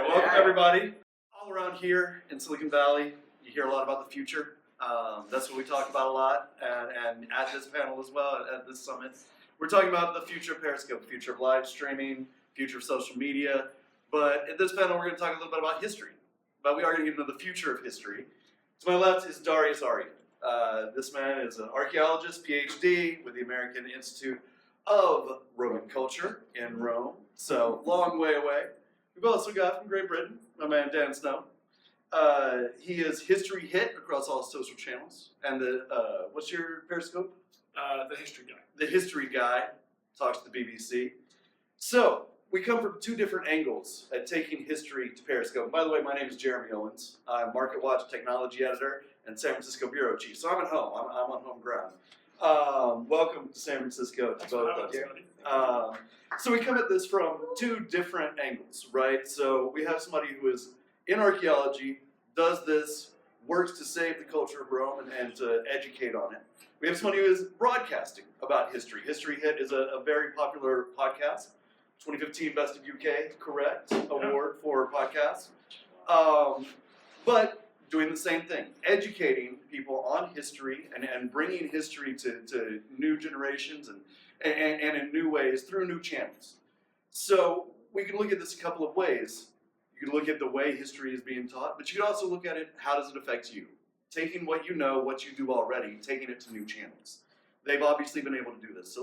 welcome everybody. All around here in Silicon Valley, you hear a lot about the future. That's what we talk about a lot, and at this panel as well, at this summit. We're talking about the future of Periscope, the future of live streaming, future of social media. But at this panel, we're going to talk a little bit about history. But we are going to get into the future of history. To my left is Darius, Arya. This man is an archaeologist, PhD, with the American Institute of Roman Culture in Rome. So, long way away. We've also got from Great Britain, my man Dan Snow. He is history hit across all social channels. And what's your Periscope? The history guy. The history guy talks to the BBC. So, we come from two different angles at taking history to Periscope. And by the way, my name is Jeremy Owens. I'm Market Watch Technology Editor and San Francisco Bureau Chief. So I'm at home. I'm on home ground. Welcome to San Francisco to both of you. So we come at this from two different angles, right? So we have somebody who is in archaeology, does this, works to save the culture of Rome and to educate on it. We have somebody who is broadcasting about history. History Hit is a very popular podcast. 2015 Best of UK, correct, award for podcasts. But doing the same thing, educating people on history and bringing history to new generations and in new ways through new channels. So we can look at this a couple of ways. You can look at the way history is being taught, but you can also look at it, how does it affect you? Taking what you know, what you do already, taking it to new channels. They've obviously been able to do this. So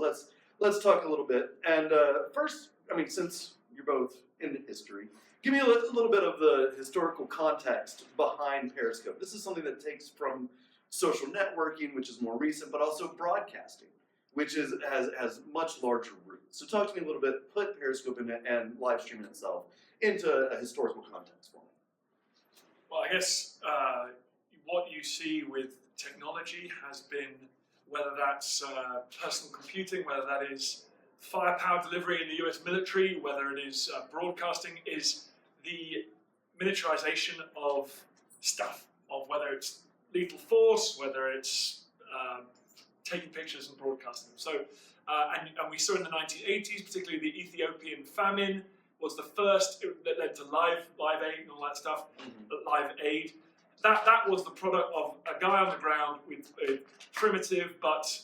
let's talk a little bit. And first, I mean, since you're both into history, give me a little bit of the historical context behind Periscope. This is something that takes from social networking, which is more recent, but also broadcasting, which has much larger roots. So talk to me a little bit, put Periscope and live streaming itself into a historical context for me. Well, I guess what you see with technology has been, whether that's personal computing, whether that is firepower delivery in the US military, whether it is broadcasting, is the miniaturization of stuff, of whether it's lethal force, whether it's taking pictures and broadcasting them. So, and we saw in the 1980s, particularly the Ethiopian famine was the first that led to live aid and all that stuff, live aid. That was the product of a guy on the ground with primitive but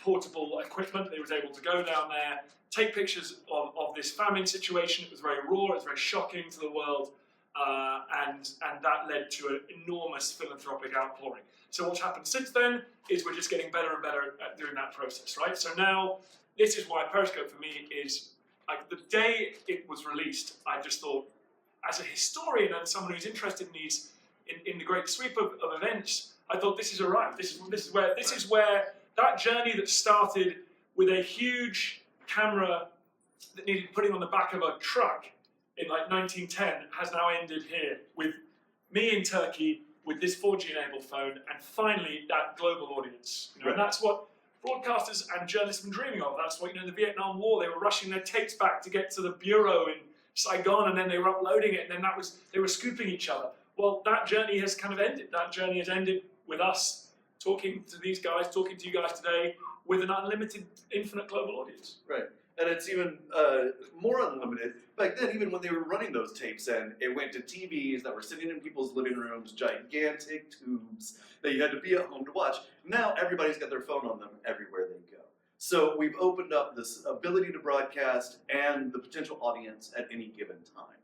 portable equipment. He was able to go down there, take pictures of this famine situation. It was very raw, it was very shocking to the world, and that led to an enormous philanthropic outpouring. So what's happened since then is we're just getting better and better at doing that process, right? So now, this is why Periscope for me is, like, the day it was released, I just thought, as a historian and someone who's interested in these, in the great sweep of events, I thought this is alright. This is where that journey that started with a huge camera that needed putting on the back of a truck in like 1910 has now ended here with me in Turkey with this 4G enabled phone and finally that global audience. You know, and that's what broadcasters and journalists have been dreaming of. That's what, in the Vietnam War, they were rushing their tapes back to get to the bureau in Saigon, and then they were uploading it, and then they were scooping each other. Well, that journey has kind of ended. That journey has ended with us talking to these guys, talking to you guys today, with an unlimited, infinite global audience. Right, and it's even more unlimited. Back then, even when they were running those tapes, and it went to TVs that were sitting in people's living rooms, gigantic tubes that you had to be at home to watch. Now everybody's got their phone on them everywhere they go. So we've opened up this ability to broadcast and the potential audience at any given time.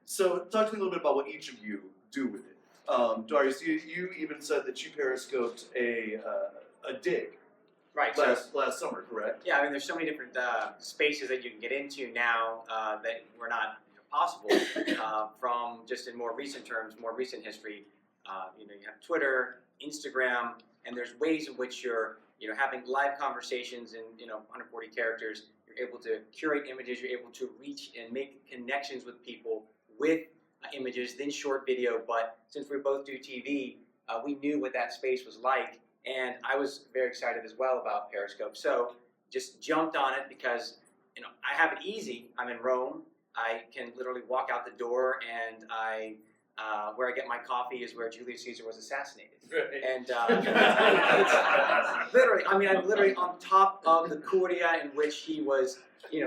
So talk to me a little bit about what each of you do with it. Darius, you even said that you periscoped a dig. Right. Last summer, correct? Yeah, I mean, there's so many different spaces that you can get into now that were not possible from just in more recent terms, more recent history. You have Twitter, Instagram, and there's ways in which you're having live conversations in 140 characters. You're able to curate images. You're able to reach and make connections with people with images, then short video. But since we both do TV, we knew what that space was like. And I was very excited as well about Periscope. So just jumped on it because I have it easy. I'm in Rome. I can literally walk out the door, and where I get my coffee is where Julius Caesar was assassinated. Right. And it's literally, I'm literally on top of the curia in which he was,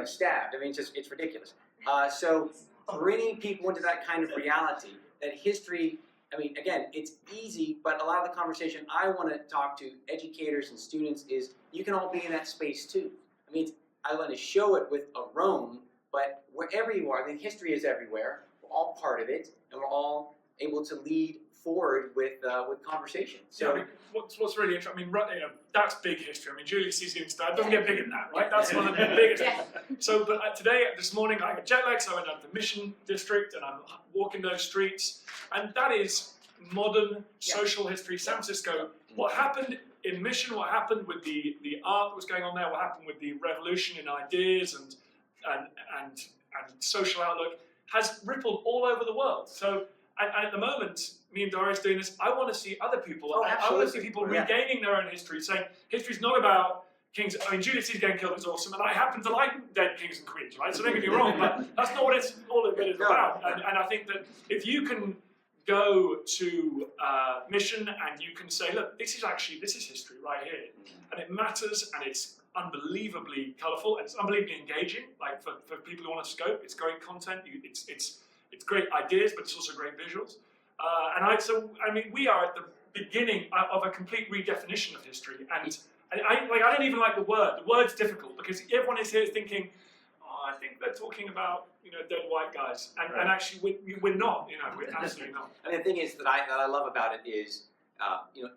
stabbed. I mean, it's ridiculous. So bringing people into that kind of reality, that history, I mean, again, it's easy, but a lot of the conversation I want to talk to educators and students is you can all be in that space too. I mean, I want to show it with a Rome, but wherever you are, I mean, history is everywhere. We're all part of it, and we're all able to lead forward with conversation. So, I mean, what's really interesting, I mean, that's big history. I mean, Julius Caesar's dad doesn't get bigger than that, right? That's one of the biggest. So, but this morning, I got jet lag, so I went out to the Mission District, and I'm walking those streets, and that is modern social history. San Francisco, what happened in Mission, what happened with the art that was going on there, what happened with the revolution in ideas and social outlook has rippled all over the world. So, and at the moment, me and Darius doing this, I want to see other people. I want to see people regaining their own history, saying history's not about kings. I mean, Julius Caesar getting killed is awesome, and I happen to like dead kings and queens, right? So don't get me wrong, but that's not what it's all it is about. And I think that if you can go to Mission and you can say, look, this is history right here, and it matters, and it's unbelievably colourful, and it's unbelievably engaging. Like for people who want to scope, it's great content. It's great ideas, but it's also great visuals. I mean, we are at the beginning of a complete redefinition of history, and I don't even like the word. The word's difficult because everyone is here thinking, oh, I think they're talking about dead white guys, and actually we're not. We're absolutely not. And the thing is that I love about it is,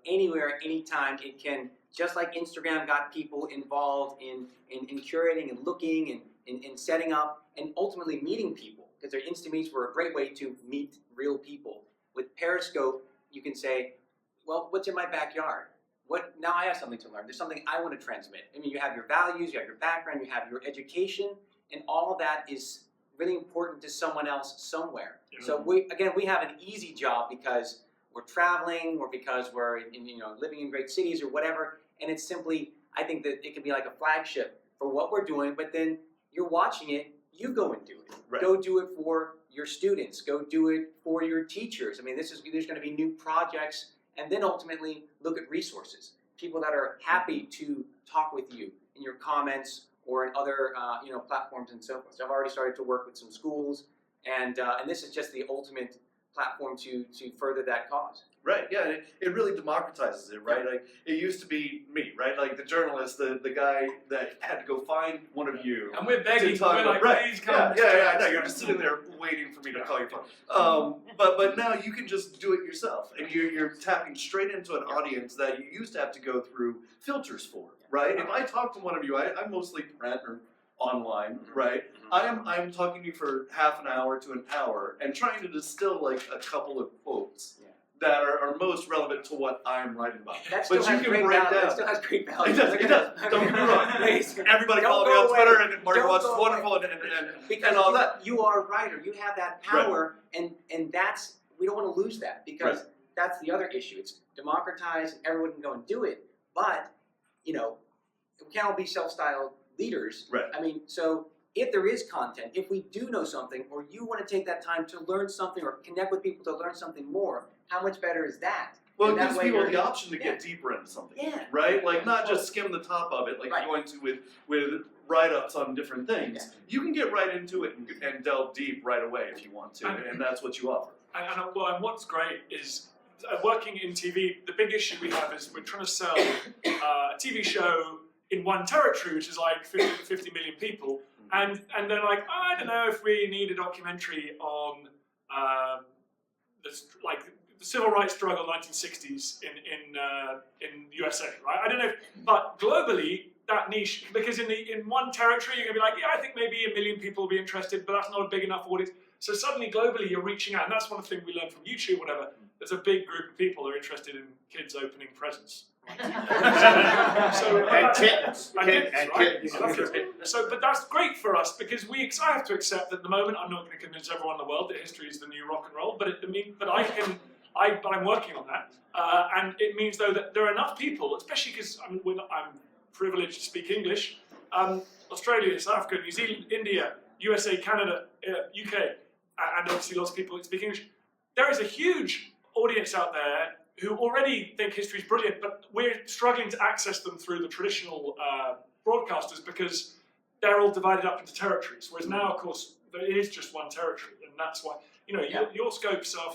anywhere, anytime, it can, just like Instagram got people involved in curating and looking and setting up and ultimately meeting people, because their Insta meets were a great way to meet real people. With Periscope, you can say, well, what's in my backyard? Now I have something to learn. There's something I want to transmit. I mean, you have your values, you have your background, you have your education, and all of that is really important to someone else somewhere. Yeah. So we have an easy job because we're traveling or because we're living in great cities or whatever, and it's simply, I think that it can be like a flagship for what we're doing, but then you're watching it, you go and do it. Right. Go do it for your students, go do it for your teachers. I mean, there's going to be new projects, and then ultimately look at resources. People that are happy to talk with you in your comments or in other platforms and so forth. So I've already started to work with some schools, and this is just the ultimate platform to further that cause. Right, yeah, it really democratizes it, right? Like, it used to be me, right? Like the journalist, the guy that had to go find one of you. And we're begging, we're like, right. Please come. Yeah, no, you're just sitting there waiting for me to call your phone. But now you can just do it yourself, and you're tapping straight into an audience that you used to have to go through filters for, right? If I talk to one of you, I'm mostly print or online, right? I'm talking to you for half an hour to an hour and trying to distill like a couple of quotes that are most relevant to what I'm writing about. That still has great value. That still has great value. It does. Don't get me wrong. Everybody follow me on Twitter, and Marty Watts is wonderful, and all that. You are a writer. You have that power, and that's, we don't want to lose that, because that's the other issue. It's democratized, everyone can go and do it, but we can't all be self-styled leaders. Right. I mean, so if there is content, if we do know something, or you want to take that time to learn something or connect with people to learn something more, how much better is that? Well, it gives people the option to get deeper into something, right? Like, not just skim the top of it, like you're going to with write-ups on different things. Yeah. You can get right into it and delve deep right away if you want to, and that's what you offer. And what's great is, working in TV, the big issue we have is we're trying to sell a TV show in one territory, which is like 50 million people, and they're like, oh, I don't know if we need a documentary on the civil rights struggle 1960s in USA, right? I don't know, but globally that niche, because in one territory you're gonna be like, yeah, I think maybe 1 million people will be interested, but that's not a big enough audience. So suddenly globally you're reaching out, and that's one of the things we learned from YouTube, whatever. There's a big group of people that are interested in kids opening presents. Kittens. But that's great for us, because I have to accept that at the moment I'm not going to convince everyone in the world that history is the new rock and roll, I'm working on that, and it means though that there are enough people, especially because I'm privileged to speak English. Australia, South Africa, New Zealand, India, USA, Canada, UK, and obviously lots of people speak English. There is a huge audience out there who already think history is brilliant, but we're struggling to access them through the traditional broadcasters because they're all divided up into territories. Whereas now, of course, it is just one territory. And that's why your scopes are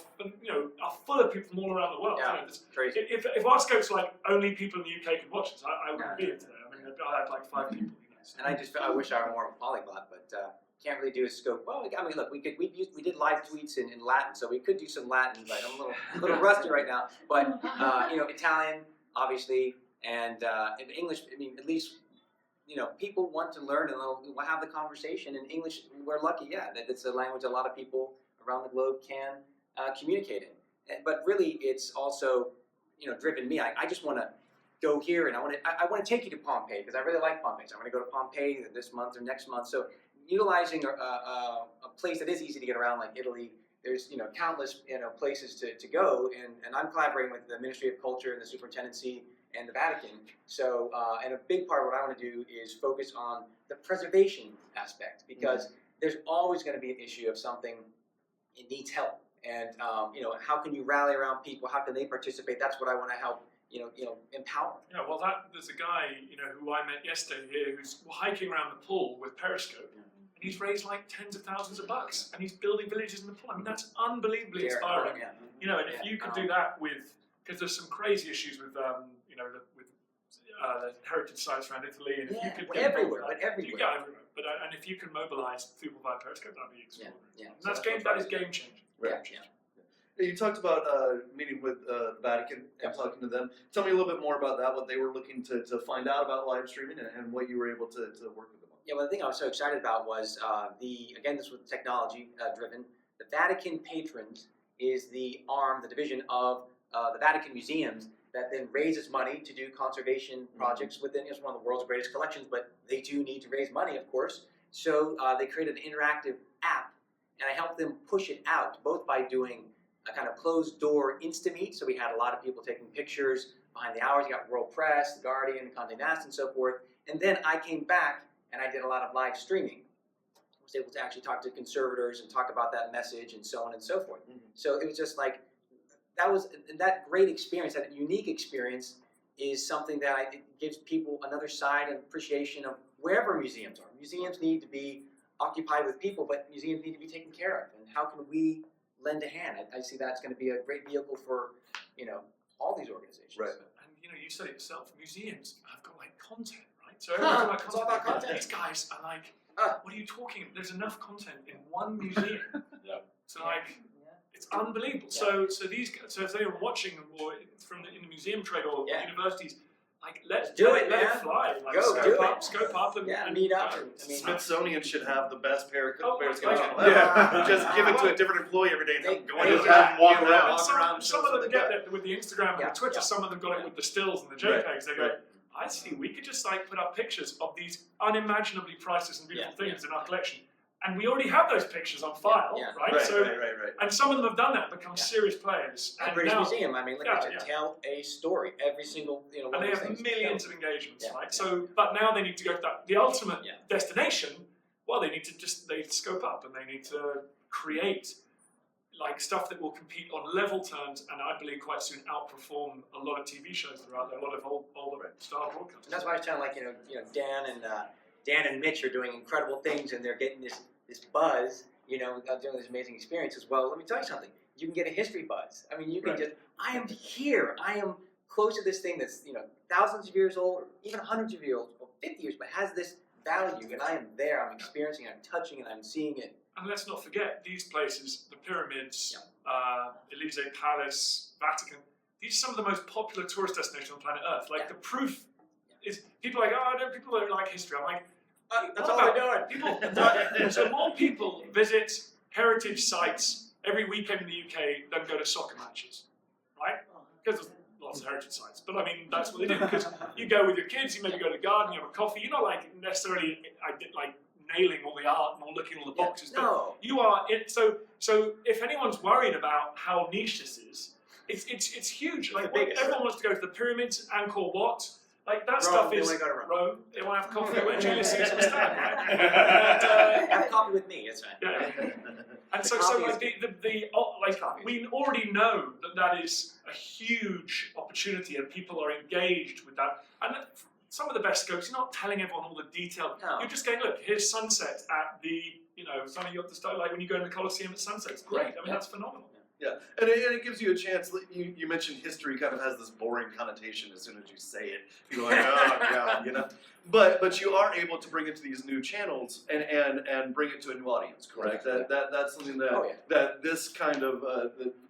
full of people from all around the world. Yeah, You know, there's- crazy. if our scopes like only people in the UK could watch this, I wouldn't be here today. I mean, I had like 5 people. And I wish I were more of a polyglot, but can't really do a scope. Well, I mean, look, we did live tweets in Latin, so we could do some Latin, but I'm a little rusty right now. But Italian, obviously, and in English. I mean, at least people want to learn and they'll have the conversation in English. We're lucky, that it's a language a lot of people around the globe can communicate in. But really, it's also driven me. I just want to go here, and I want to take you to Pompeii because I really like Pompeii. So I want to go to Pompeii this month or next month. So utilizing a place that is easy to get around, like Italy, there's countless places to go, and I'm collaborating with the Ministry of Culture and the Superintendency and the Vatican. So and a big part of what I want to do is focus on the preservation aspect because there's always going to be an issue of something it needs help, and how can you rally around people? How can they participate? That's what I want to help. Empower. Yeah, well, there's a guy, who I met yesterday here who's hiking around the pool with Periscope, and he's raised like tens of thousands of bucks, and he's building villages in the pool. I mean, that's unbelievably inspiring. Yeah. And if you could do that because there's some crazy issues with, the heritage sites around Italy, and if you could get everywhere. And if you can mobilize people via Periscope, that'd be extraordinary. Yeah. And that is game changing. Right. Yeah. You talked about meeting with the Vatican and talking to them. Tell me a little bit more about that, what they were looking to find out about live streaming and what you were able to work with them on. Yeah, well, the thing I was so excited about was this was technology driven. The Vatican Patrons is the division of the Vatican Museums that then raises money to do conservation projects within. It's one of the world's greatest collections, but they do need to raise money, of course. So they created an interactive app, and I helped them push it out, both by doing a kind of closed-door Insta-meet, so we had a lot of people taking pictures behind the hours. You got World Press, The Guardian, Condé Nast, and so forth. And then I came back, and I did a lot of live streaming. I was able to actually talk to conservators and talk about that message and so on and so forth. So it was just like, that great experience, that unique experience is something that it gives people another side and appreciation of wherever museums are. Museums need to be occupied with people, but museums need to be taken care of. And how can we lend a hand? I see that's going to be a great vehicle for, all these organizations. Right. And you said it yourself. Museums have got like content, right? So everyone's about It's all about content. These guys are like, what are you talking? There's enough content in one museum. So it's unbelievable. Yeah. So if they are watching or in the museum trade or universities, like let's do it, let man. it fly. Like Go, do scope up and meet up. Smithsonian should have the best Periscope like- channel ever. Just give it to a different employee every day and go They in just walk around. And some of them get it with the Instagram and the Twitter. Yeah. Some of them got it with the stills and the JPEGs. They go, I see. We could just put up pictures of these unimaginably priceless and beautiful things in our collection, and we already have those pictures on file, right? Right. And some of them have done that, become serious players. And British Museum, I mean, look, tell a story every single, And one they of have these things. millions of engagements, Yeah. right? So, but now they need to go to the ultimate Yeah. destination. Well, they need to scope up and they need to create stuff that will compete on level terms, and I believe quite soon outperform a lot of TV shows that are out there, a lot of older star broadcasters. And that's why I was telling Dan and Mitch are doing incredible things, and they're getting this buzz, doing this amazing experiences. Well, let me tell you something. You can get a history buzz. I mean, you can I am here. I am close to this thing that's, thousands of years old, or even hundreds of years old, or 50 years, but has this value, and I am there. I'm experiencing it. I'm touching it. I'm seeing it. And let's not forget these places: the pyramids, Elysee Palace, Vatican. These are some of the most popular tourist destinations on planet Earth. The proof is people are like, people don't like history. I'm like, that's all they're doing. So more people visit heritage sites every weekend in the UK than go to soccer matches, right? Because there's lots of heritage sites. But I mean, that's what they do. Because you go with your kids, you maybe go to the garden, you have a coffee. You're not necessarily nailing all the art and looking at all the boxes. No. But you are So if anyone's worried about how niche this is, it's huge. Everyone wants to go to the pyramids, Angkor Wat. That stuff is Rome. They want to have coffee with Julius Caesar and stuff, right? Have coffee with me. It's fine. Yeah. And we already know that is a huge opportunity, and people are engaged with that. And some of the best scopes, you're not telling everyone all the detail. No. You're just going, look, here's sunset at the something you have to start, like when you go in the Coliseum at sunset. It's great. I mean, that's phenomenal. Yeah, and it gives you a chance. You mentioned history kind of has this boring connotation as soon as you say it. You're like, oh, yeah, But you are able to bring it to these new channels and bring it to a new audience, correct? That's something that this kind of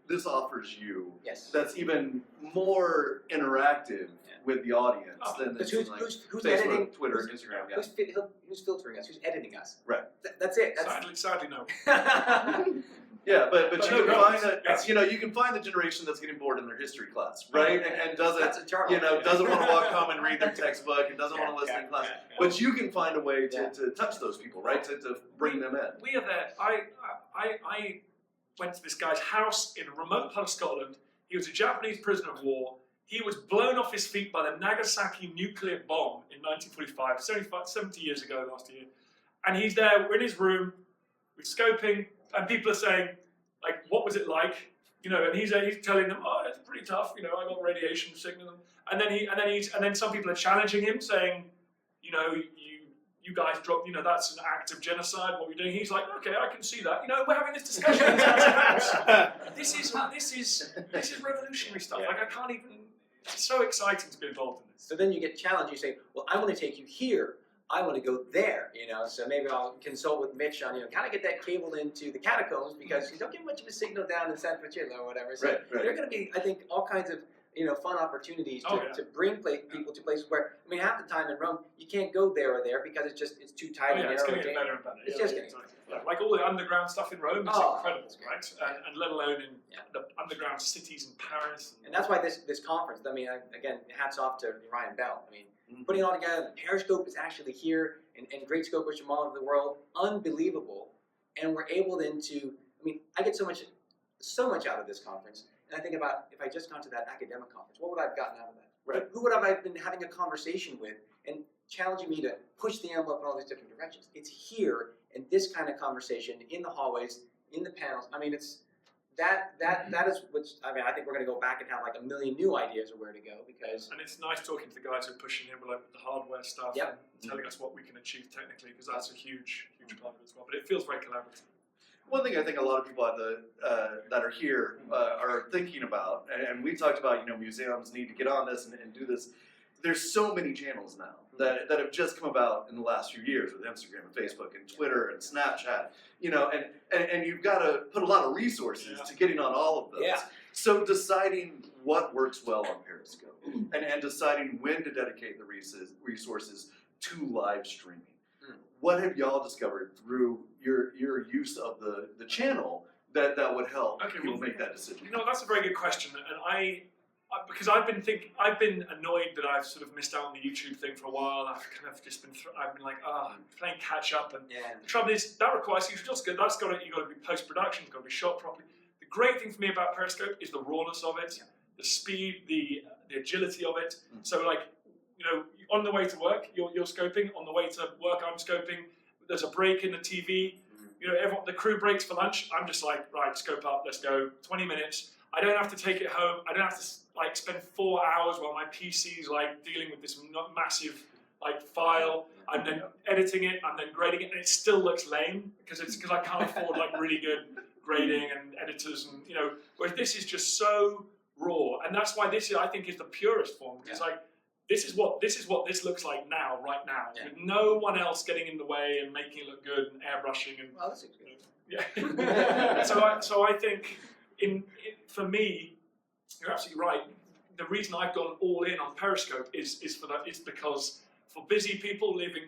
this offers you. Yes. That's even more interactive with the audience than who's Facebook, editing, Twitter, Instagram. Yeah. Who's filtering us? Who's editing us? Right. That's it. Sadly, no. Yeah, but you can find yes. you can find the generation that's getting bored in their history class, right? And doesn't doesn't want to walk home and read their textbook and doesn't want to listen in class. But you can find a way to touch those people, right? To bring them in. We are there. I went to this guy's house in a remote part of Scotland. He was a Japanese prisoner of war. He was blown off his feet by the Nagasaki nuclear bomb in 1945, 70 years ago last year. And he's there, we're in his room, we're scoping, and people are saying, like, what was it like? And he's telling them, oh, it's pretty tough. I got radiation sickness. And then some people are challenging him, saying, you guys dropped, that's an act of genocide. What we're doing. He's like, okay, I can see that. We're having this discussion in his house. This is revolutionary stuff. Like I can't even. It's so exciting to be involved in this. So then you get challenged. You say, well, I want to take you here. I want to go there, so maybe I'll consult with Mitch on, kind of get that cable into the catacombs because you don't get much of a signal down in San Francisco or whatever. So right. there are going to be, I think, all kinds of, fun opportunities to bring people to places where, half the time in Rome, you can't go there or there because it's too tight and narrow. It's going to get better and better. It's just getting better. Like all the underground stuff in Rome is incredible, right? And let alone in the underground cities in Paris. And that's why this conference, again, hats off to Ryan Bell. Putting it all together, the Periscope is actually here, and great scopers from all over the world, unbelievable. And we're able then to, I get so much out of this conference, and I think about if I just gone to that academic conference, what would I have gotten out of that? Right. Who would I have been having a conversation with and challenging me to push the envelope in all these different directions? It's here, in this kind of conversation, in the hallways, in the panels. It's that is which I think we're going to go back and have like a million new ideas of where to go because. And it's nice talking to the guys who are pushing in with the hardware stuff and telling us what we can achieve technically because that's a huge part of it as well. But it feels very collaborative. One thing I think a lot of people at that are here are thinking about, and we talked about, museums need to get on this and do this. There's so many channels now that have just come about in the last few years with Instagram and Facebook and Twitter and Snapchat, and you've got to put a lot of resources to getting on all of those. Yeah. So deciding what works well on Periscope and deciding when to dedicate the resources to live streaming. What have y'all discovered through your use of the channel that would help people make that decision? That's a very good question, and because I've been annoyed that I've sort of missed out on the YouTube thing for a while. I've kind of just been like, playing catch up, and the trouble is that requires you got to be post production, it's got to be shot properly. The great thing for me about Periscope is the rawness of it, the speed, the agility of it. So like, on the way to work, you're scoping. On the way to work, I'm scoping. There's a break in the TV. Everyone, the crew breaks for lunch. I'm just like, right, scope up, let's go. 20 minutes. I don't have to take it home. I don't have to spend 4 hours while my PC's dealing with this massive file. I'm then editing it. I'm then grading it, and it still looks lame because I can't afford really good grading and editors and Whereas this is just so raw, and that's why this I think is the purest form because this is what this looks like now, right now, with no one else getting in the way and making it look good and airbrushing and. Well, that's good. Yeah. so I think for me, you're absolutely right. The reason I've gone all in on Periscope is for that. It's because for busy people living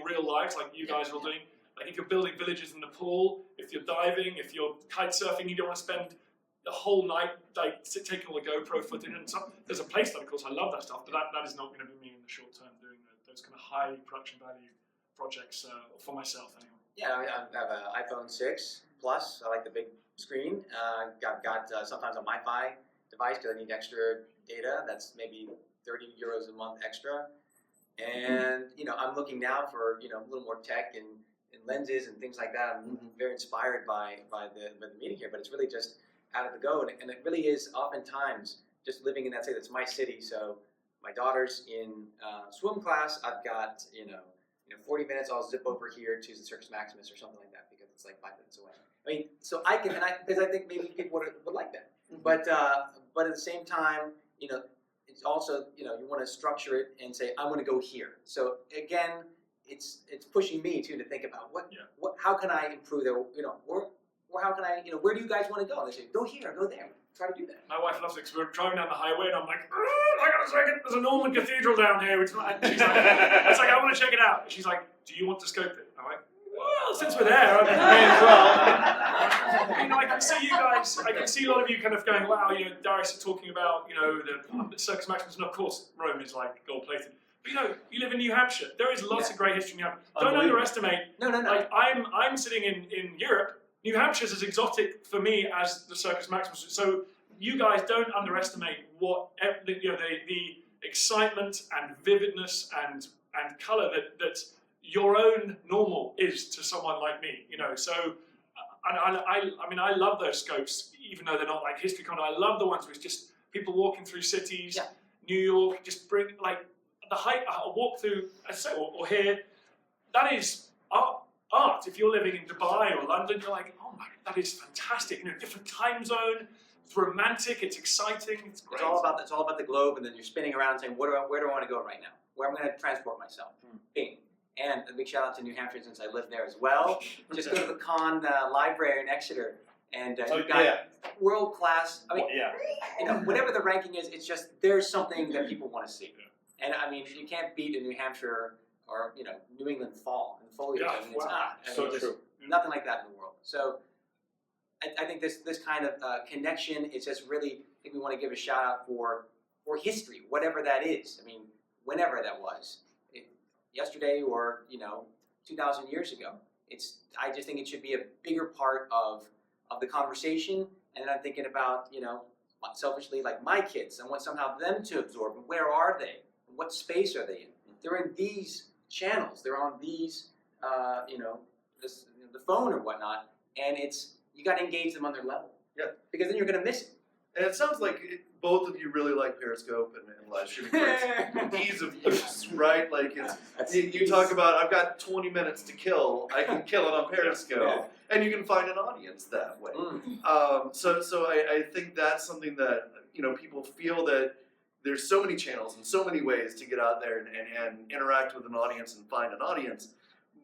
real lives like you guys are doing. Like if you're building villages in Nepal, if you're diving, if you're kite surfing, you don't want to spend the whole night taking all the GoPro footage and stuff. There's a place that, of course, I love that stuff, but that is not going to be me in the short term doing those kind of high production value projects for myself anyway. Yeah, I have an iPhone 6 Plus. I like the big screen. I've got sometimes a Wi-Fi device because I need extra data. That's maybe €30 a month extra. And I'm looking now for a little more tech and lenses and things like that. I'm very inspired by the meeting here, but it's really just out of the go, and it really is oftentimes just living in that city. That's my city. So my daughter's in swim class. I've got 40 minutes. I'll zip over here to the Circus Maximus or something like that. It's like 5 minutes away. I mean, so I can, because I think maybe people would like that. But at the same time, it's also, you want to structure it and say, I want to go here. So again, it's pushing me too to think about how can I improve there, or how can I, where do you guys want to go? And they say, go here, go there. Try to do that. My wife loves it because we're driving down the highway and I'm like, hang on a second, there's a Norman cathedral down here. Which, and she's like, it's like, I want to check it out. She's like, do you want to scope it? I'm like, well, since we're there, I may as well. I can see you guys, I can see a lot of you kind of going, wow, Darius is talking about, the Circus Maximus, and of course, Rome is like gold-plated. But you live in New Hampshire. There is lots of great history in New Hampshire. Don't underestimate. No. Like, I'm sitting in Europe. New Hampshire's as exotic for me as the Circus Maximus. So you guys don't underestimate what the excitement and vividness and colour that your own normal is to someone like me. So I love those scopes, even though they're not like history content. I love the ones with just people walking through cities, New York, just bring like the height, a walk through, or here. That is art. If you're living in Dubai or London, you're like, oh my, that is fantastic. Different time zone. It's romantic. It's exciting. It's great. It's all about the globe, and then you're spinning around saying, where do I want to go right now? Where am I going to transport myself? Bing. And a big shout out to New Hampshire since I live there as well. Just go to the Con Library in Exeter, and you've got world class. I mean, whatever the ranking is, it's just there's something that people want to see. And I mean, you can't beat a New Hampshire or New England fall and foliage. I mean, it's not. True. Nothing like that in the world. So I think this kind of connection is just really. I think we want to give a shout out for history, whatever that is. I mean, whenever that was, yesterday or 2,000 years ago. I just think it should be a bigger part of the conversation. And I'm thinking about selfishly like my kids. I want somehow them to absorb. Where are they? What space are they in? They're in these channels. They're on these, the phone or whatnot, and you got to engage them on their level. Yeah. Because then you're going to miss it. And it sounds like both of you really like Periscope and live streaming for its ease of use, right? Like you talk about, I've got 20 minutes to kill. I can kill it on Periscope, and you can find an audience that way. So I think that's something that people feel that there's so many channels and so many ways to get out there and interact with an audience and find an audience.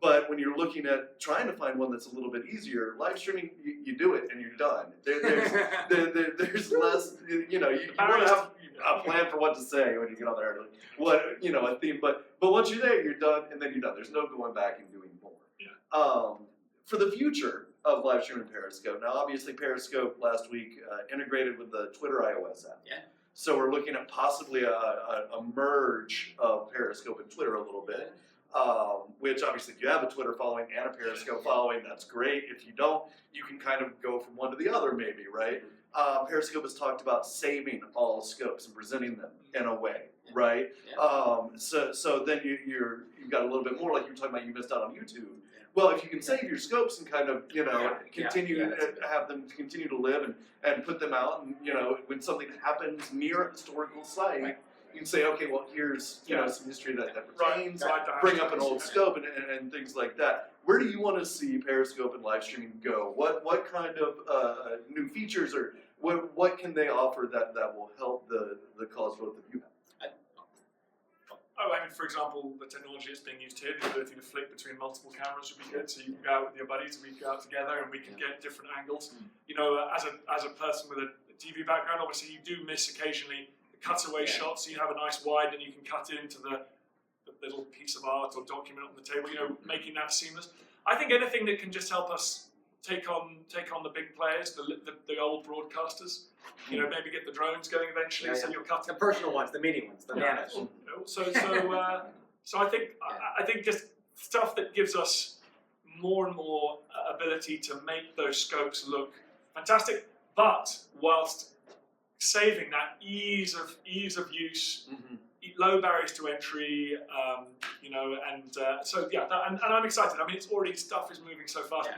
But when you're looking at trying to find one that's a little bit easier, live streaming, you do it and you're done. There's less, you want to have a plan for what to say when you get on there, a theme. But once you're there, you're done, and then you're done. There's no going back and doing more. Yeah. For the future of live streaming Periscope, now obviously Periscope last week integrated with the Twitter iOS app. Yeah. So we're looking at possibly a merge of Periscope and Twitter a little bit. Which obviously if you have a Twitter following and a Periscope following, that's great. If you don't, you can kind of go from one to the other maybe, right? Periscope has talked about saving all scopes and presenting them in a way, right? Yeah. So then you've got a little bit more, like you were talking about, you missed out on YouTube. Well, if you can save your scopes and kind of, continue have them continue to live and put them out, and when something happens near a historical site, you can say, okay, well, here's some history that pertains. Bring up an old scope and things like that. Where do you want to see Periscope and live streaming go? What kind of new features or what can they offer that will help the cause growth that you have? For example, the technology that's being used here, the ability to flick between multiple cameras would be good. So you can go out with your buddies, and we can go out together, and we can get different angles. As a person with a TV background, obviously you do miss occasionally cutaway shots, so you have a nice wide and you can cut into the little piece of art or document on the table, making that seamless. I think anything that can just help us take on the big players, the old broadcasters, maybe get the drones going eventually, so you're cutting the personal ones, the meaty ones, the nanos. So I think just stuff that gives us more and more ability to make those scopes look fantastic, but whilst saving that ease of use, low barriers to entry, and I'm excited. I mean, it's already stuff is moving so fast.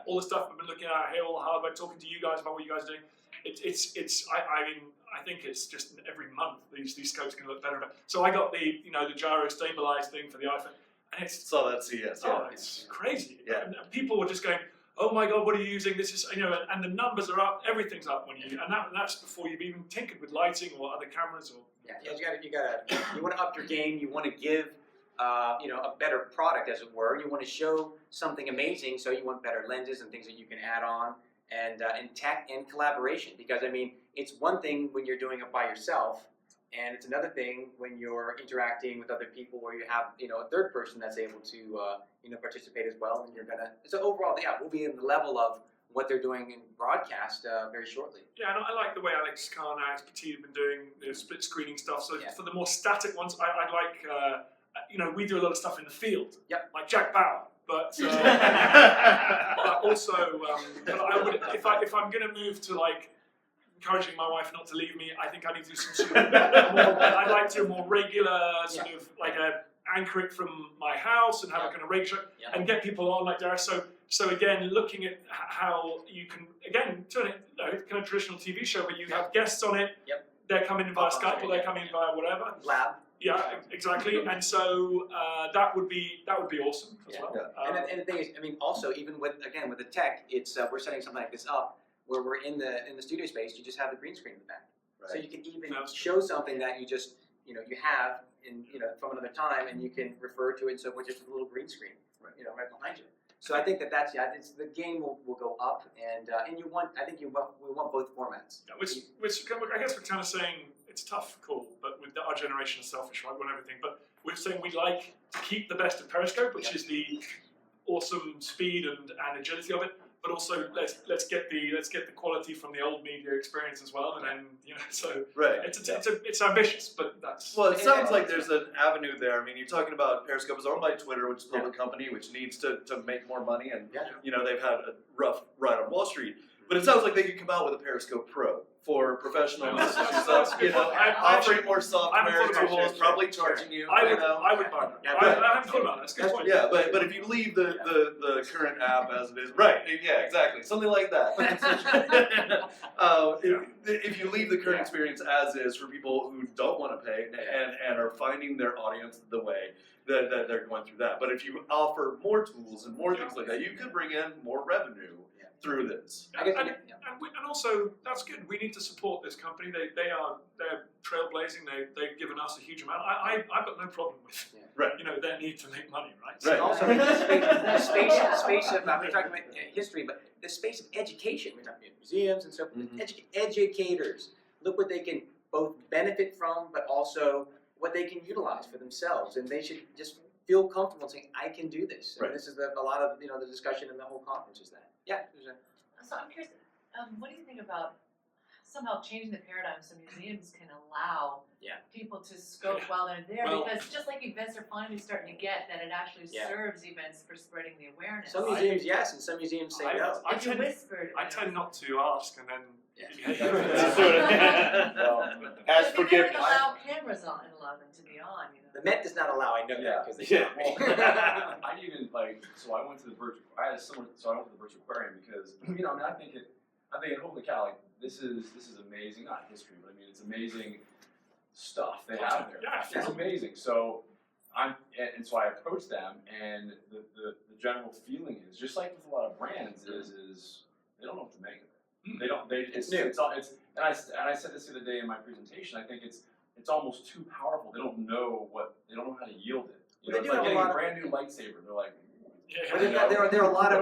All the stuff I've been looking at here, all the hardware, talking to you guys about what you guys are doing. I think it's just every month these scopes can look better and better. So I got the gyro stabilized thing for the iPhone, and it's So that's CES. it's crazy. Yeah. And people were just going, oh my God, what are you using? This is, and the numbers are up, everything's up when you, and that's before you've even tinkered with lighting or other cameras or. You want to up your game. You want to give, a better product, as it were. You want to show something amazing, so you want better lenses and things that you can add on, and tech and collaboration. Because I mean, it's one thing when you're doing it by yourself, and it's another thing when you're interacting with other people, where you have a third person that's able to participate as well. And you're gonna. So overall, we'll be in the level of what they're doing in broadcast very shortly. Yeah, and I like the way Alex Carr and Alex Petit have been doing split screening stuff. So for the more static ones, I'd like, we do a lot of stuff in the field, like Jack Bauer. But, but also, but I would, if I'm going to move to like encouraging my wife not to leave me, I think I need to do some sort of I'd like to do a more regular sort of like anchor it from my house and have a kind of regular and get people on like Darius. So again, looking at how you can again turn it kind of traditional TV show, but you have guests on it. They're coming in via Skype or they're coming in via whatever. Lab. Yeah, exactly. And so that would be awesome as well. And the thing is, I mean, also even with the tech, it's we're setting something like this up where we're in the studio space. You just have the green screen in the back, so you can even show something that you just you have in from another time, and you can refer to it and so forth, just with a little green screen, right behind you. So I think that's it's, the game will go up, and we want both formats. Yeah, which I guess we're kind of saying it's tough, cool, but with our generation is selfish, right? We want everything, but we're saying we'd like to keep the best of Periscope, which is the awesome speed and agility of it, but also let's get the quality from the old media experience as well, and then so it's ambitious, but that's it sounds like there's an avenue there. I mean, you're talking about Periscope is owned by Twitter, which is a public company, which needs to make more money, and they've had a rough ride on Wall Street. But it sounds like they could come out with a Periscope Pro for professionals, offering more software tools, probably charging you. I would buy that. I haven't thought about that. That's a good point. Yeah, but if you leave the current app as it is, exactly, something like that. If you leave the current experience as is for people who don't want to pay and are finding their audience the way that they're going through that. But if you offer more tools and more things like that, you could bring in more revenue through this. And also, that's good. We need to support this company. They're trailblazing. They've given us a huge amount. I've got no problem with their need to make money, right? So also, the space of we're talking about history, but the space of education. We're talking about museums and so forth. Educators, look what they can both benefit from, but also what they can utilize for themselves, and they should just feel comfortable saying, "I can do this." And this is a lot of the discussion in the whole conference is that. Yeah. So I'm curious, what do you think about somehow changing the paradigm so museums can allow people to scope while they're there? Because just like events are finally starting to get that it actually serves events for spreading the awareness. Some museums yes, and some museums say no. I tend not to ask, and then as forgiveness. Allow cameras on and allow them to be on. The Met does not allow. I know that because they don't. I even so I went to the virtual. I went to the virtual aquarium because I think holy cow, this is amazing. Not history, but I mean it's amazing stuff they have there. Yeah, it's amazing. So so I approached them, and the general feeling is just like with a lot of brands is they don't know what to make of it. They don't. It's new. And I said this the other day in my presentation. I think it's almost too powerful. They don't know how to yield it. It's like getting a brand new lightsaber. They're like. There are a lot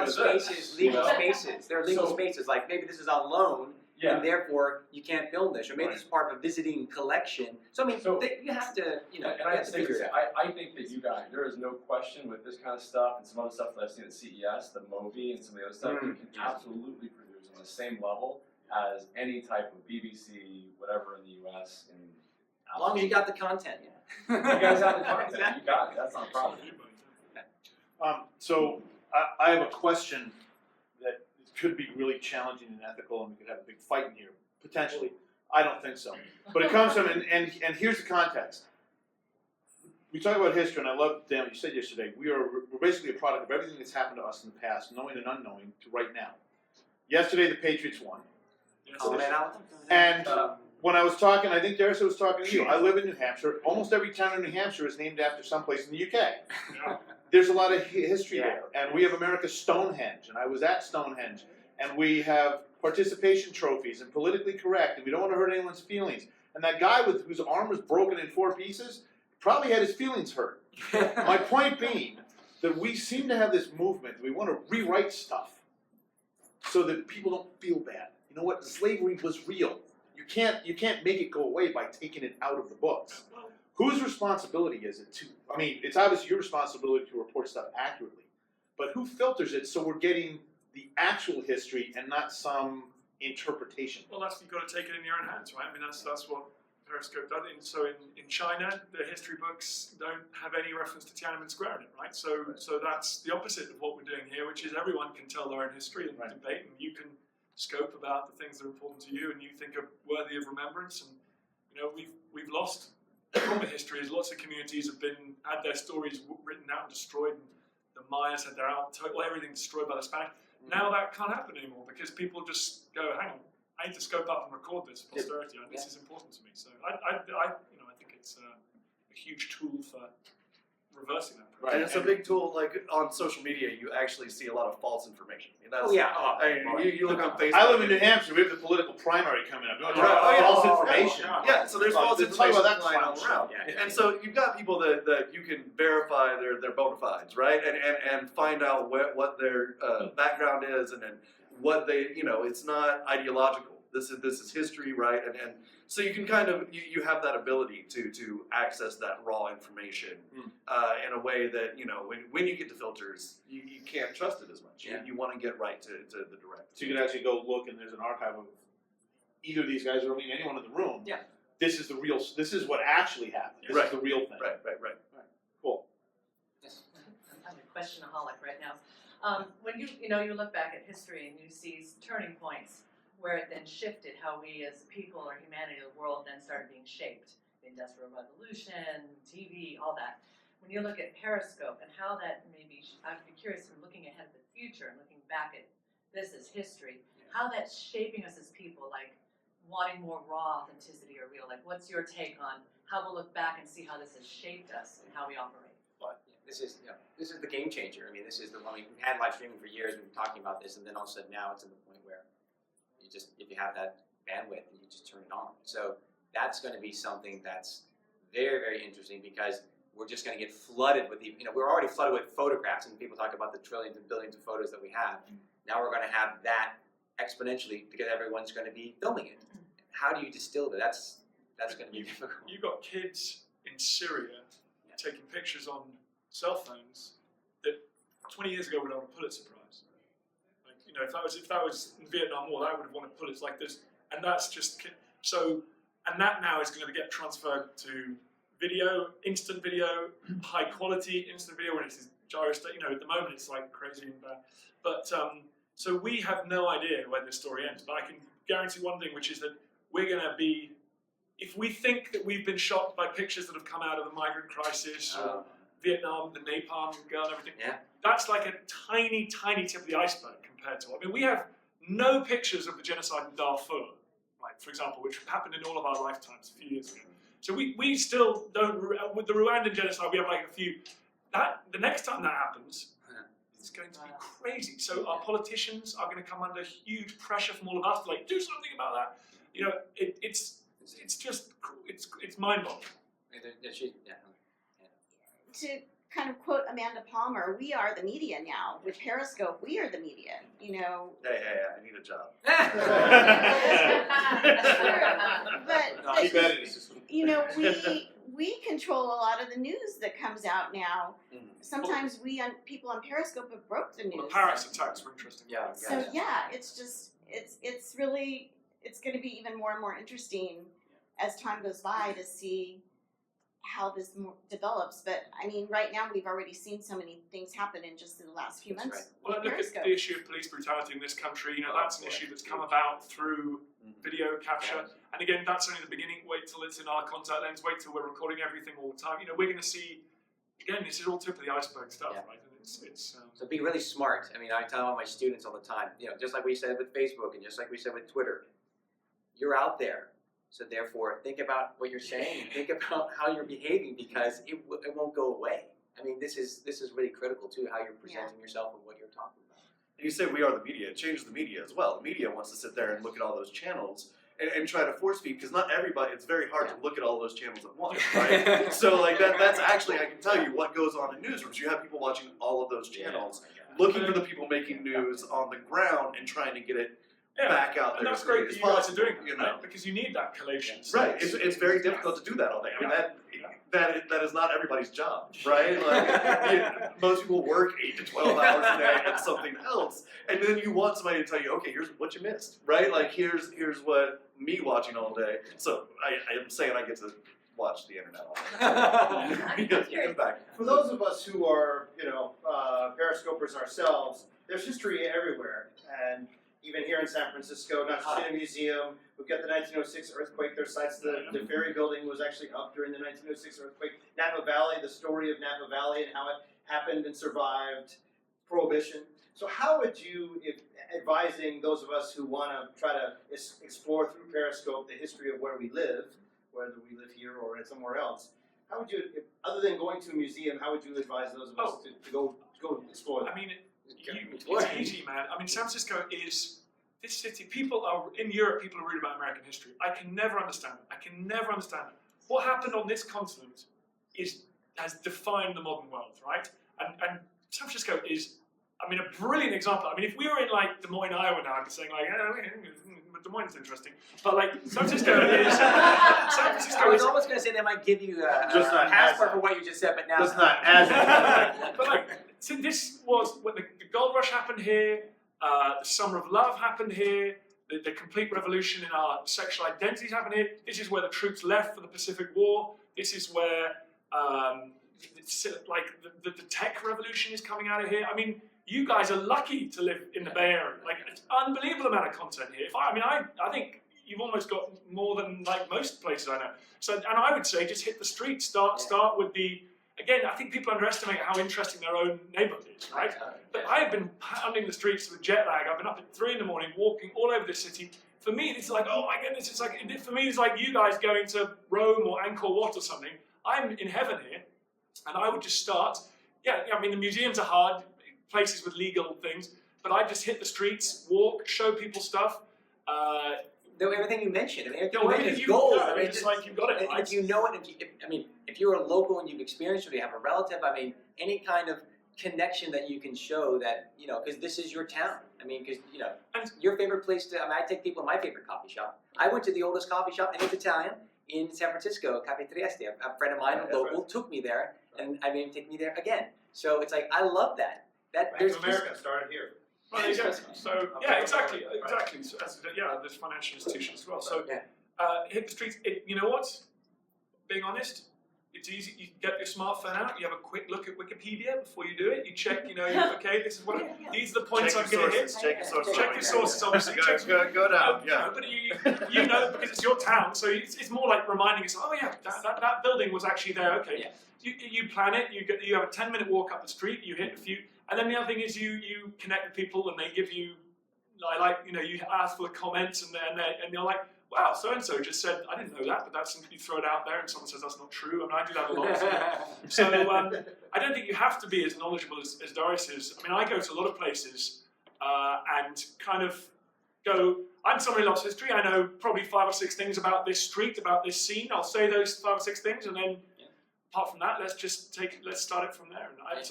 of spaces, legal spaces. There are legal spaces like maybe this is on loan, and therefore you can't film this, or maybe it's part of a visiting collection. So I mean, you have to, And I have to figure it out. I think that you guys, there is no question with this kind of stuff and some other stuff that I've seen at CES, the Movi, and some of the other stuff, you can absolutely produce on the same level as any type of BBC, whatever in the US. As long as you got the content, You guys have the content. You got it. That's not a problem. So I have a question that could be really challenging and ethical, and we could have a big fight in here, potentially. I don't think so. But it comes from, and here's the context. We talk about history, and I love, Dan, what you said yesterday. We're basically a product of everything that's happened to us in the past, knowing and unknowing, to right now. Yesterday, the Patriots won. And when I was talking, I think Darius was talking to you. I live in New Hampshire. Almost every town in New Hampshire is named after someplace in the UK. there's a lot of history Yeah. there. And we have America's Stonehenge, and I was at Stonehenge. And we have participation trophies and politically correct, and we don't want to hurt anyone's feelings. And that guy whose arm was broken in 4 pieces probably had his feelings hurt. My point being that we seem to have this movement, we want to rewrite stuff so that people don't feel bad. You know what? Slavery was real. You can't make it go away by taking it out of the books. Whose responsibility is it to, I mean, it's obviously your responsibility to report stuff accurately, but who filters it so we're getting the actual history and not some interpretation? Well, you've got to take it in your own hands, right? I mean, that's what Periscope does. So in China, the history books don't have any reference to Tiananmen Square in it, right? So that's the opposite of what we're doing here, which is everyone can tell their own history and debate, and you can scope about the things that are important to you and you think are worthy of remembrance. And you know, we've lost proper history, as lots of communities have had their stories written out and destroyed. And the Mayas had everything destroyed by the Spanish. Now that can't happen anymore because people just go, hang on, I need to scope up and record this for posterity, and this is important to me. So I think it's a huge tool for reversing that process. And it's a big tool, like on social media, you actually see a lot of false information. I mean, that's, Oh, you look on Facebook. I live in New Hampshire. We have the political primary coming up. False information. Yeah, so there's false let's talk information about that flying all clown around. Yeah. And so you've got people that you can verify their bona fides, right? And find out what their background is and what they, it's not ideological. This is history, right? And so you can kind of, you have that ability to access that raw information in a way that, when you get to filters, you can't trust it as much. You want to get right to the direct. So you can actually go look, and there's an archive of either of these guys or anyone in the room. Yeah. This is this is what actually happened. This is the real thing. Right. Cool. Yes. I'm a questionaholic right now. When you look back at history and you see turning points where it then shifted how we as people or humanity of the world then started being shaped. The Industrial Revolution, TV, all that. When you look at Periscope and how that maybe, I'd be curious from looking ahead of the future and looking back at this as history, how that's shaping us as people, like wanting more raw authenticity or real. Like, what's your take on how we'll look back and see how this has shaped us and how we operate? This is the game changer. I mean, this is we've had live streaming for years. We've been talking about this, and then all of a sudden now it's to the point where if you have that bandwidth, you just turn it on. So that's going to be something that's very, very interesting because we're just going to get flooded with we're already flooded with photographs, and people talk about the trillions and billions of photos that we have. Now we're going to have that exponentially because everyone's going to be filming it. How do you distill that? That's going to be difficult. You've got kids in Syria taking pictures on cell phones that 20 years ago would have won a Pulitzer Prize. Like, if that was in Vietnam War, that would have won a Pulitzer like this. And that's just so. And that now is going to get transferred to video, instant video, high quality instant video. When it's gyroscope, at the moment it's like crazy and bad. But so we have no idea where this story ends. But I can guarantee one thing, which is that we're going to be. If we think that we've been shocked by pictures that have come out of the migrant crisis or Vietnam, the napalm gun, everything, that's like a tiny, tiny tip of the iceberg compared to. I mean, we have no pictures of the genocide in Darfur, right, for example, which happened in all of our lifetimes a few years ago. So we still don't. With the Rwandan genocide, we have like a few. The next time that happens, it's going to be crazy. So our politicians are going to come under huge pressure from all of us to do something about that. It's just mind-boggling. To kind of quote Amanda Palmer, we are the media now. With Periscope, we are the media. Hey, I need a job. But we control a lot of the news that comes out now. Sometimes people on Periscope have broke the news. Well, the Paris attacks were interesting. So it's really going to be even more and more interesting as time goes by to see how this develops. But I mean, right now we've already seen so many things happen in just the last few months. Right. Well, look at the issue of police brutality in this country. That's an issue that's come about through video capture. And again, that's only the beginning. Wait till it's in our contact lens. Wait till we're recording everything all the time. We're going to see. Again, this is all tip of the iceberg stuff, right? And So be really smart. I mean, I tell all my students all the time. Just like we said with Facebook, and just like we said with Twitter, you're out there. So therefore, think about what you're saying. Think about how you're behaving because it won't go away. I mean, this is really critical too, how you're presenting yourself and what you're talking about. And you say we are the media. It changes the media as well. The media wants to sit there and look at all those channels and try to force feed, because not everybody, it's very hard to look at all those channels at once, right? So like that's actually, I can tell you what goes on in newsrooms. You have people watching all of those channels, looking for the people making news on the ground and trying to get it back out there. And that's as great quickly that you as guys are possible, doing that, you know? right? Because you need that collation. Right, it's very difficult to do that all day. I mean, that is not everybody's job, right? Like, most people work 8 to 12 hours a day at something else, and then you want somebody to tell you, okay, here's what you missed, right? Like, here's what me watching all day. So I am saying I get to watch the internet all day. Get back. For those of us who are, Periscopers ourselves, there's history everywhere, and even here in San Francisco, not just in a museum, we've got the 1906 earthquake. There's sites, the Ferry Building was actually up during the 1906 earthquake. Napa Valley, the story of Napa Valley and how it happened and survived Prohibition. So how would you, if advising those of us who want to try to explore through Periscope the history of where we live, whether we live here or somewhere else, how would you, other than going to a museum, how would you advise those of us to go explore that? I mean, it's easy, man. I mean, San Francisco is this city. People are in Europe. People are reading about American history. I can never understand it. I can never understand it. What happened on this continent has defined the modern world, right? And San Francisco is, I mean, a brilliant example. I mean, if we were in like Des Moines, Iowa now, I'd be saying like, Des Moines is interesting, but like San Francisco is. I was almost going to say they might give you a passport for what you just said, but now Just not as but like, so this was when the gold rush happened here, the summer of love happened here, the complete revolution in our sexual identities happened here. This is where the troops left for the Pacific War. This is where the tech revolution is coming out of here. I mean, you guys are lucky to live in the Bay Area. Like, it's an unbelievable amount of content here. I think you've almost got more than like most places I know. So, and I would say just hit the streets. Start with the. Again, I think people underestimate how interesting their own neighborhood is, right? But I have been pounding the streets with jet lag. I've been up at 3 a.m, walking all over the city. For me, it's like, oh my goodness, it's like, for me, it's like you guys going to Rome or Angkor Wat or something. I'm in heaven here, and I would just start. Yeah, I mean, the museums are hard, places with legal things, but I just hit the streets, walk, show people stuff. Everything you mentioned, I mean, everything No, you mentioned is gold. Yeah, I mean, it's like you've got it. If you know it, if you're a local and you've experienced it, or you have a relative, I mean, any kind of connection that you can show that, because this is your town. I mean, because, and your favorite place to, I take people to my favorite coffee shop. I went to the oldest coffee shop, and it's Italian, in San Francisco, Cafe Trieste. A friend of mine, a local, took me there, and I mean, take me there again. So it's like, I love that. Bank of America started here. Well, there you go. So yeah, exactly. So, there's financial institutions as well. So hit the streets. You know what? Being honest, it's easy. You get your smartphone out. You have a quick look at Wikipedia before you do it. You check. Okay, this is what. These are the points I'm going to hit. Check your sources. Check your sources. Obviously, Go down. Yeah. But you know because it's your town. So it's more like reminding us. Oh yeah, that building was actually there. Okay. Yeah. You plan it. You have a 10-minute walk up the street. You hit a few. And then the other thing is you connect with people and they give you, you ask for the comments and they're like, wow, so-and-so just said, I didn't know that, but that's something you throw it out there and someone says that's not true. I mean, I do that a lot. So I don't think you have to be as knowledgeable as Darius is. I mean, I go to a lot of places and kind of go, I'm somebody who loves history. I know probably 5 or 6 things about this street, about this scene. I'll say those 5 or 6 things and then apart from that, let's start it from there. And It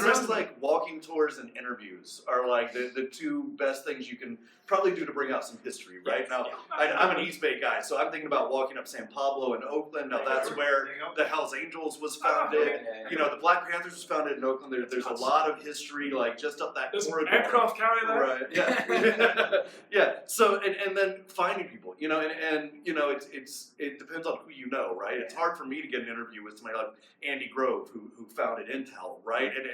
sounds like walking tours and interviews are like the 2 best things you can probably do to bring out some history, right? Now, I'm an East Bay guy, so I'm thinking about walking up San Pablo in Oakland. Now, that's where the Hells Angels was founded. The Black Panthers was founded in Oakland. There's a lot of history, like, just up that corridor. There's an aircraft carrier there. Right, yeah. Yeah, so, and then finding people, and it depends on who you know, right? It's hard for me to get an interview with somebody like Andy Grove, who founded Intel, right? And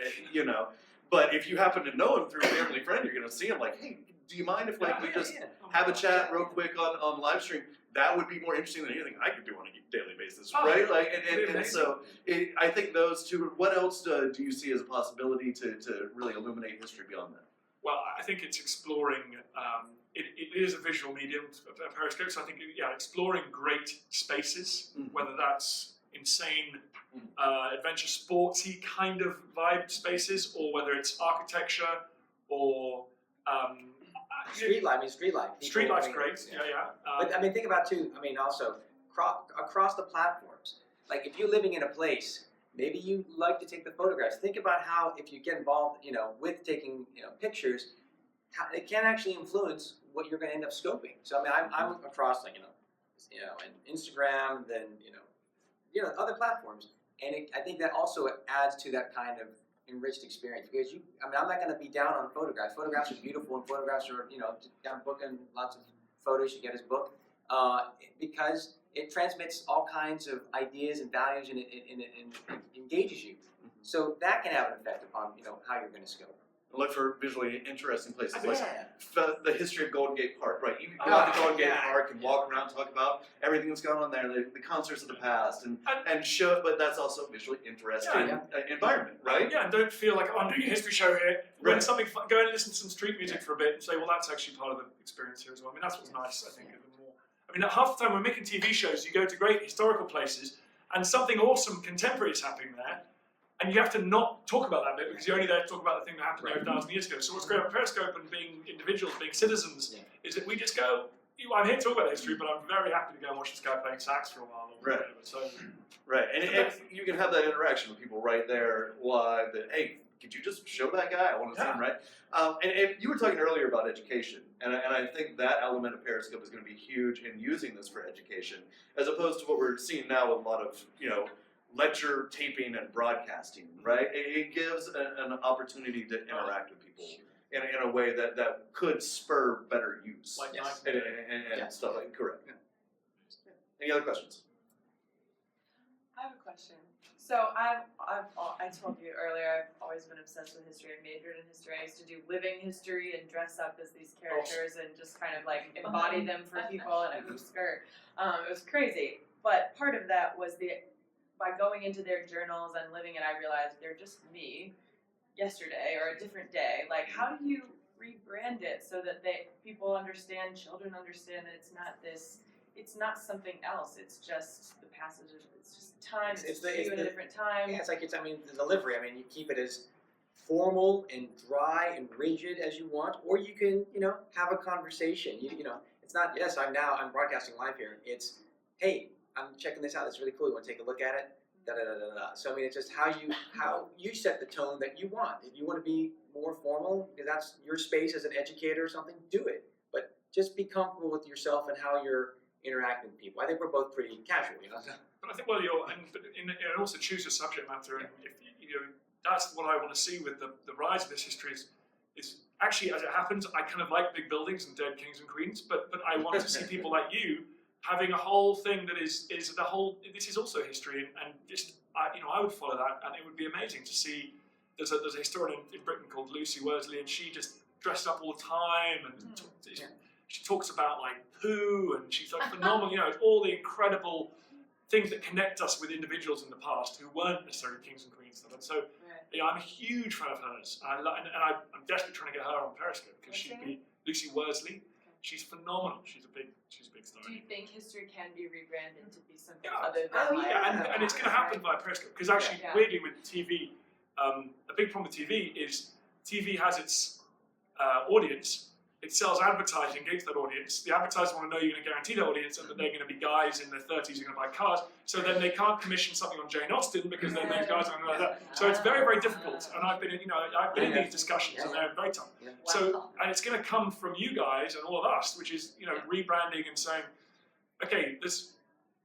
but if you happen to know him through a family friend, you're going to see him like, hey, do you mind if we just have a chat real quick on live stream? That would be more interesting than anything I could do on a daily basis, right? Like, and so I think those 2. What else do you see as a possibility to really illuminate history beyond that? Well, I think it's exploring. It is a visual medium, Periscope. So I think exploring great spaces, whether that's insane adventure sportsy kind of vibe spaces, or whether it's architecture or Street life. I mean, street life. street life's great. Yeah. But I mean, think about too. I mean, also across the platforms. Like if you're living in a place, maybe you like to take the photographs. Think about how if you get involved, with taking pictures, how it can actually influence what you're going to end up scoping. So I mean, I'm across like and Instagram, then other platforms, and I think that also adds to that kind of enriched experience because I'm not going to be down on photographs. Photographs are beautiful, and photographs are down booking lots of photos. You get his book because it transmits all kinds of ideas and values, and it engages you. So that can have an effect upon how you're going to scope. Look for visually interesting places, like Yeah. the history of Golden Gate Park, right? You can go out to Golden Gate yeah. Park and walk around, talk about everything that's gone on there, the concerts of the past, and show. But that's also a visually interesting environment, right? Yeah, and don't feel like I'm doing a history show here. When Right. something fun, go and listen to some street music for a bit and say, well, that's actually part of the experience here as well. I mean, that's what's nice. I think even more. I mean, half the time we're making TV shows, you go to great historical places, and something awesome contemporary is happening there. And you have to not talk about that bit because you're only there to talk about the thing that happened there 1,000 years ago. So what's great about Periscope and being individuals, being citizens, is that we just go, I'm here to talk about history, but I'm very happy to go and watch this guy playing sax for a while. Or Right. whatever. So, Right, and you can have that interaction with people right there live. That hey, could you just show that guy? I want to see him, right? And you were talking earlier about education, and I think that element of Periscope is going to be huge in using this for education, as opposed to what we're seeing now with a lot of lecture taping and broadcasting, right? It gives an opportunity to interact with people in a way that could spur better use, Like and stuff like correct. Any other questions? I have a question. So I told you earlier, I've always been obsessed with history and majored in history. I used to do living history and dress up as these characters and just kind of like embody them for people in a hoop skirt. It was crazy. But part of that was by going into their journals and living it, I realized they're just me yesterday or a different day. Like, how do you rebrand it so that people understand, children understand that it's not something else. It's just the passage of, it's just time. It's you at a different time. Yeah, the delivery. I mean, you keep it as formal and dry and rigid as you want, or you can, have a conversation. It's not, yes, I'm broadcasting live here. It's, hey, I'm checking this out. It's really cool. You want to take a look at it? So I mean, it's just how you set the tone that you want. If you want to be more formal, because that's your space as an educator or something, do it. But just be comfortable with yourself and how you're interacting with people. I think we're both pretty casual, But I think and also choose your subject matter. And if that's what I want to see with the rise of this history is actually, as it happens, I kind of like big buildings and dead kings and queens, but I want to see people like you having a whole thing that is the whole. This is also history, and just I would follow that, and it would be amazing to see. There's a historian in Britain called Lucy Worsley, and she just dressed up all the time, and she talks about like poo, and she's like phenomenal. All the incredible things that connect us with individuals in the past who weren't necessarily kings and queens. And so, I'm a huge fan of hers, and I'm desperately trying to get her on Periscope because she'd be Lucy Worsley. She's phenomenal. She's a big star. Do you think history can be rebranded to be something other than and it's going to happen via Periscope because actually, weirdly, with TV, a big problem with TV is TV has its audience. It sells advertising against that audience. The advertisers want to know you're going to guarantee that audience and that they're going to be guys in their 30s who are going to buy cars. So then they can't commission something on Jane Austen because then those guys are going to know that. So it's very, very difficult. And I've been in these discussions and they're very tough. So, and it's going to come from you guys and all of us, which is, rebranding and saying, okay,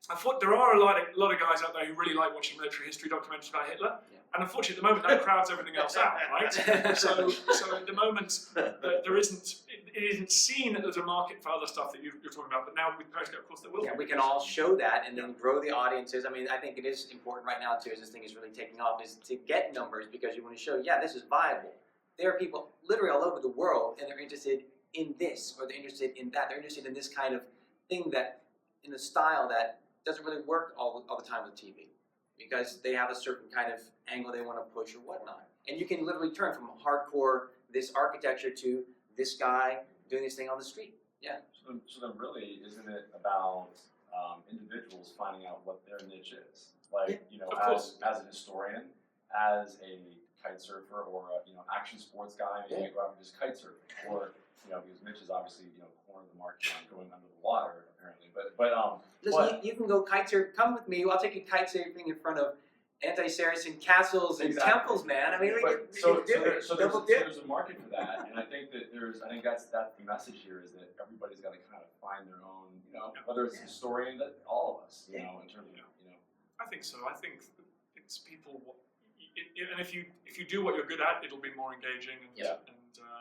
I thought there are a lot of guys out there who really like watching military history documentaries about Hitler. And unfortunately, at the moment, that crowds everything else out, right? So at the moment, it isn't seen that there's a market for other stuff that you're talking about. But now with Periscope, of course, there will. Yeah, we can all show that and then grow the audiences. I mean, I think it is important right now too, as this thing is really taking off, is to get numbers because you want to show, this is viable. There are people literally all over the world, and they're interested in this or they're interested in that. They're interested in this kind of thing that, in a style that doesn't really work all the time with TV. Because they have a certain kind of angle they want to push or whatnot. And you can literally turn from hardcore, this architecture, to this guy doing this thing on the street. Yeah. So then really, isn't it about individuals finding out what their niche is. Like, you know, of course. as a historian, as a kite surfer, or a, you know, action sports guy, maybe go out and just kite surfing, or, you know, because Mitch is obviously, you know, cornered the market on going under the water apparently, Listen, you can go kite surf. Come with me. I'll take you kite surfing in front of anti-Saracen castles and Exactly. temples, man. I mean, so there's a market for that, and I think that's the message here, is that everybody's got to kind of find their own, you know, whether it's a historian, that all of us, you know, in terms of, you know. I think so. I think it's people, and if you do what you're good at, it'll be more engaging. And,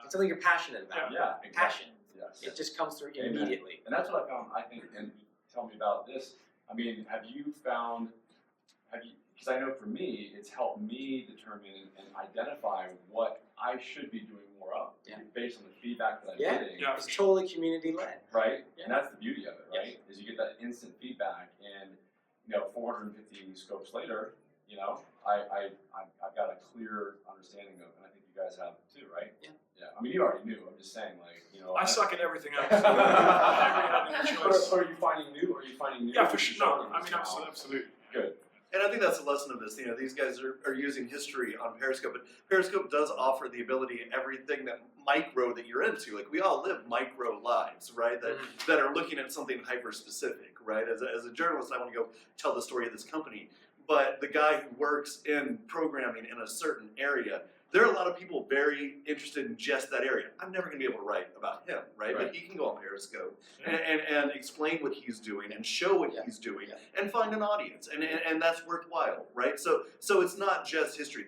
it's something you're passionate about. Yeah, exactly. Passion. Yes. It just comes through Amen. immediately. And that's what I found, I think, and tell me about this. I mean, because I know for me, it's helped me determine and identify what I should be doing more of, based on the feedback that I'm getting. Yeah, It's totally community-led. Right? Yeah. And that's the beauty of it, right? Is you get that instant feedback, and, you know, 450 scopes later, you know, I've got a clear understanding of, and I think you guys have too, right? Yeah. Yeah. I mean, you already knew. I'm just saying, like, you know. I suck at everything else. I never had any choice. Are you finding new? Yeah, for sure. No, I mean, absolutely. Good. And I think that's the lesson of this. You know, these guys are using history on Periscope, but Periscope does offer the ability, everything that micro that you're into. Like, we all live micro lives, right? That are looking at something hyper specific, right? As a journalist, I want to go tell the story of this company. But the guy who works in programming in a certain area, there are a lot of people very interested in just that area. I'm never going to be able to write about him, right? But he can go on Periscope and explain what he's doing and show what he's doing and find an audience, and that's worthwhile, right? So it's not just history.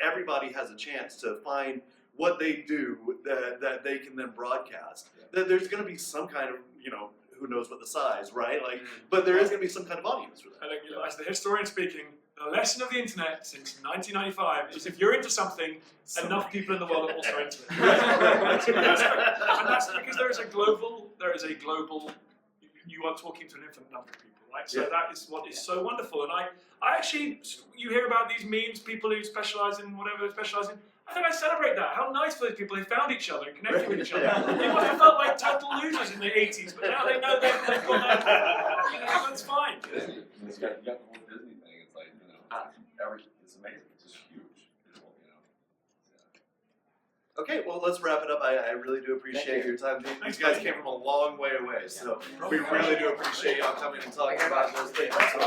Everybody has a chance to find what they do that they can then broadcast. There's going to be some kind of, you know, who knows what the size, right? Like, but there is going to be some kind of audience for that. I think, as the historian speaking, the lesson of the internet since 1995 is if you're into something, enough people in the world are also into it. And that's because there is a global, you are talking to an infinite number of people, right? So that is what is so wonderful. And I actually, you hear about these memes, people who specialize in whatever they specialize in. I think I celebrate that. How nice for those people. They found each other and connected with each other. They must have felt like total losers in the 80s, but now they know they've got that. You know, that's fine. Disney. You got the whole Disney thing. It's like, you know, it's amazing. It's just huge. You know. Okay, well, let's wrap it up. I really do appreciate your time. These guys came from a long way away, so we really do appreciate y'all coming and talking about those things. So,